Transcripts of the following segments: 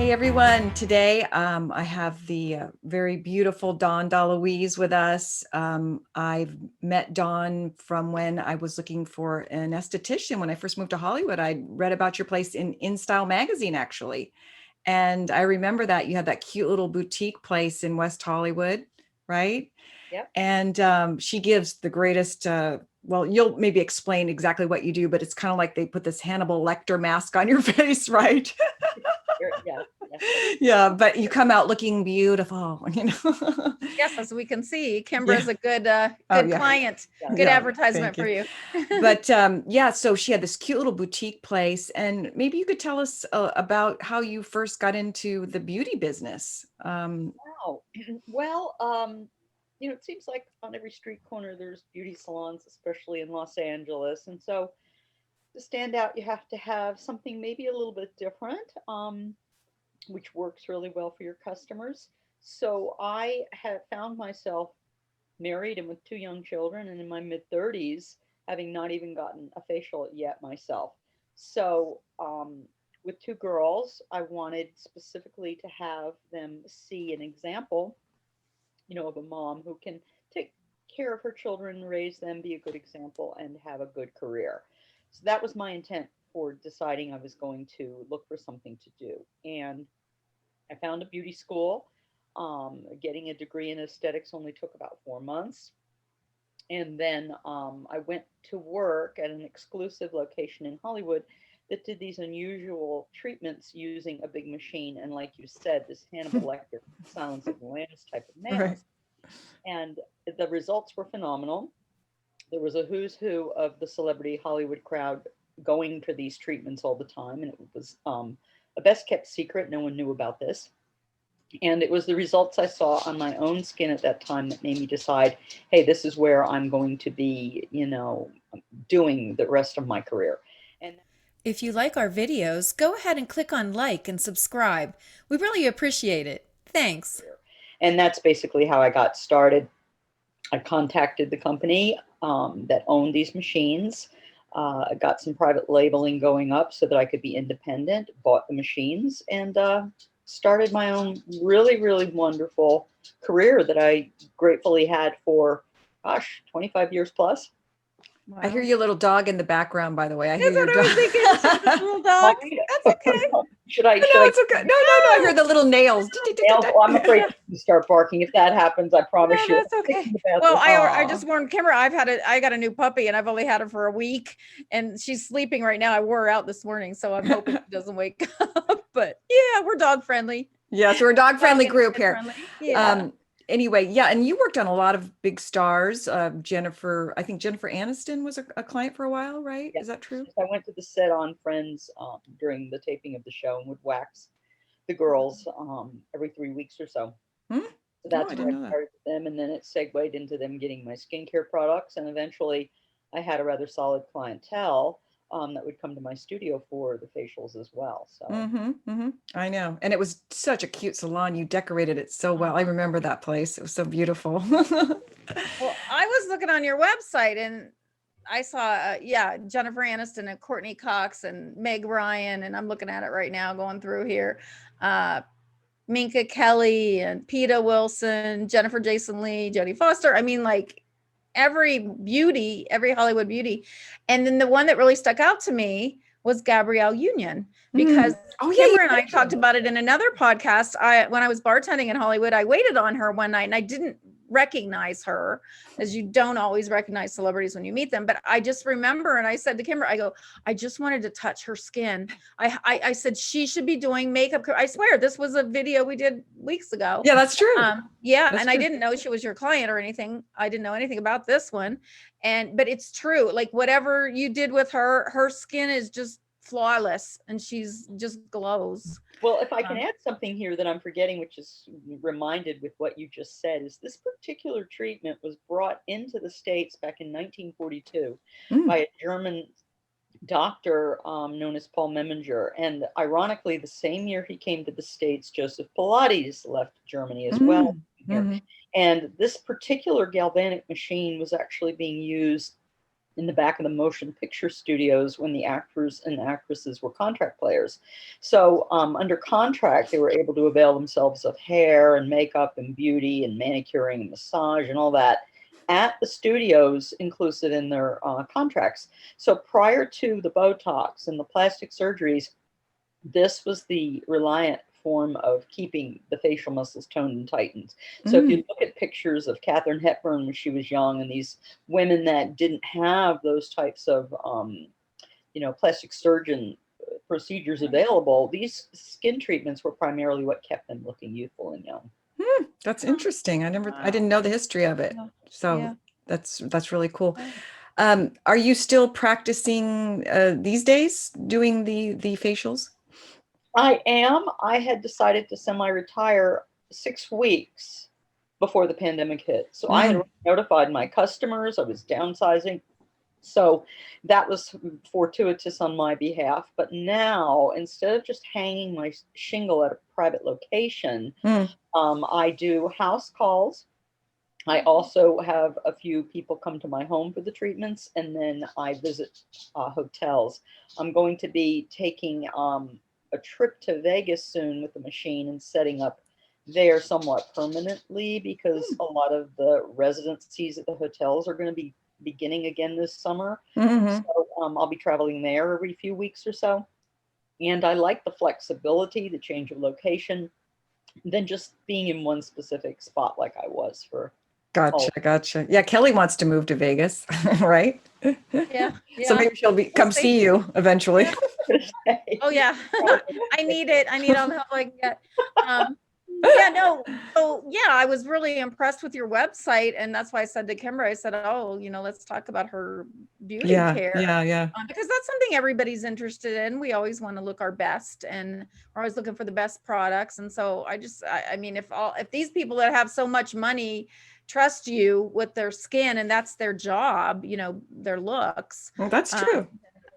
Hey everyone, today I have the very beautiful DaLuise with us. I've met Dawn from when I was looking for an esthetician when I first moved to Hollywood. I read about your place in Style magazine actually. And I remember that you had that cute little boutique place in West Hollywood, right? Yep. And she gives the greatest, well, you'll maybe explain exactly what you do, but it's kind of like they put this Hannibal Lecter mask on your face, right? Yeah. Yeah, but you come out looking beautiful, you know. Yes, as we can see, Kimbra Yeah. is a good Oh, good yeah. client, Yeah. good Yeah. advertisement Thank for you. you. But yeah, so she had this cute little boutique place, and maybe you could tell us about how you first got into the beauty business. Wow. Well, it seems like on every street corner there's beauty salons, especially in Los Angeles. And so to stand out, you have to have something maybe a little bit different, which works really well for your customers. So I have found myself married and with two young children and in my mid 30s, having not even gotten a facial yet myself. So, with two girls, I wanted specifically to have them see an example, of a mom who can take care of her children, raise them, be a good example, and have a good career. So that was my intent for deciding I was going to look for something to do. And I found a beauty school. Getting a degree in aesthetics only took about 4 months. And then I went to work at an exclusive location in Hollywood that did these unusual treatments using a big machine. And like you said, this Hannibal Lecter Silence of the Lambs type of Right. mask. And the results were phenomenal. There was a who's who of the celebrity Hollywood crowd going to these treatments all the time. And it was a best kept secret. No one knew about this. And it was the results I saw on my own skin at that time that made me decide, hey, this is where I'm going to be, doing the rest of my career. And If you like our videos, go ahead and click on like and subscribe. We really appreciate it. Thanks. and that's basically how I got started. I contacted the company that owned these machines. I got some private labeling going up so that I could be independent, bought the machines, and started my own really, really wonderful career that I gratefully had for, 25 years plus. Wow. I hear your little dog in the background, by the way. I hear That's your what I was dog. thinking. It's just a little dog. That's okay. Should I? No, it's okay. No, I hear the little nails. Well, I'm afraid to start barking. If that happens, I promise No, you. that's okay. Well, I just warned Kimbra. I got a new puppy, and I've only had her for a week, and she's sleeping right now. I wore her out this morning, so I'm hoping she doesn't wake up. But yeah, we're dog friendly. Yes, we're a dog-friendly group here. Yeah. Anyway, yeah, and you worked on a lot of big stars. I think Jennifer Aniston was a client for a while, right? Yeah. Is that true? I went to the set on Friends during the taping of the show and would wax the girls every 3 weeks or so. Hmm? So that's I where didn't know I that. started with them, and then it segued into them getting my skincare products, and eventually I had a rather solid clientele that would come to my studio for the facials as well. So I know. And it was such a cute salon. You decorated it so well. I remember that place. It was so beautiful. Well, I was looking on your website and I saw, Jennifer Aniston and Courteney Cox and Meg Ryan, and I'm looking at it right now, going through here. Minka Kellie and Peta Wilson, Jennifer Jason Leigh, Jodie Foster. I mean, like every Hollywood beauty. And then the one that really stuck out to me was Gabrielle Union, because Oh, yeah, you Kimbra and I talked about it in another podcast. When I was bartending in Hollywood, I waited on her one night and I didn't recognize her, as you don't always recognize celebrities when you meet them. But I just remember, and I said to Kimbra, I go, I just wanted to touch her skin. I said she should be doing makeup. I swear this was a video we did weeks ago. Yeah, that's true. That's true. I didn't know she was your client or anything. I didn't know anything about this one. But it's true. Like whatever you did with her skin is just flawless and she's just glows. well, if I can add something here that I'm forgetting, which is reminded with what you just said, is this particular treatment was brought into the States back in 1942 by a German doctor known as Paul Meminger. And ironically, the same year he came to the States, Joseph Pilates left Germany as well. And this particular galvanic machine was actually being used in the back of the motion picture studios when the actors and actresses were contract players. So under contract, they were able to avail themselves of hair and makeup and beauty and manicuring and massage and all that at the studios inclusive in their contracts. So prior to the Botox and the plastic surgeries, this was the reliant form of keeping the facial muscles toned and tightened. So if you look at pictures of Katharine Hepburn when she was young, and these women that didn't have those types of, plastic surgeon procedures available, these skin treatments were primarily what kept them looking youthful and young. That's interesting. I Wow. didn't know the history of it. Yeah. So Yeah. that's really cool. Yeah. Are you still practicing these days doing the facials? I am. I had decided to semi-retire 6 weeks before the pandemic hit. So I had notified my customers I was downsizing. So that was fortuitous on my behalf. But now, instead of just hanging my shingle at a private location, I do house calls. I also have a few people come to my home for the treatments, and then I visit hotels. I'm going to be taking a trip to Vegas soon with the machine and setting up there somewhat permanently, because a lot of the residencies at the hotels are going to be beginning again this summer. So I'll be traveling there every few weeks or so. And I like the flexibility, the change of location, than just being in one specific spot like I was for. Gotcha. Yeah, Kellie wants to move to Vegas, right? Yeah. So maybe she'll come see you eventually. Oh yeah. I need it. I need all the help I can get. Yeah, no. So yeah, I was really impressed with your website, and that's why I said to Kimbra, I said, oh, let's talk about her beauty care. Yeah. Because that's something everybody's interested in. We always want to look our best, and we're always looking for the best products. And so I mean, if these people that have so much money trust you with their skin, and that's their job, their looks. Well, that's true.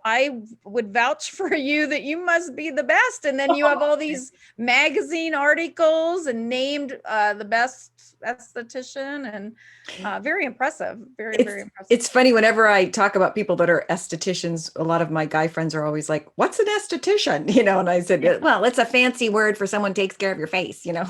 I would vouch for you that you must be the best. And then you have all these magazine articles and named the best esthetician, and very impressive. Very impressive. It's funny, whenever I talk about people that are estheticians, a lot of my guy friends are always like, what's an esthetician? And I said, well, it's a fancy word for someone who takes care of your face, Yeah.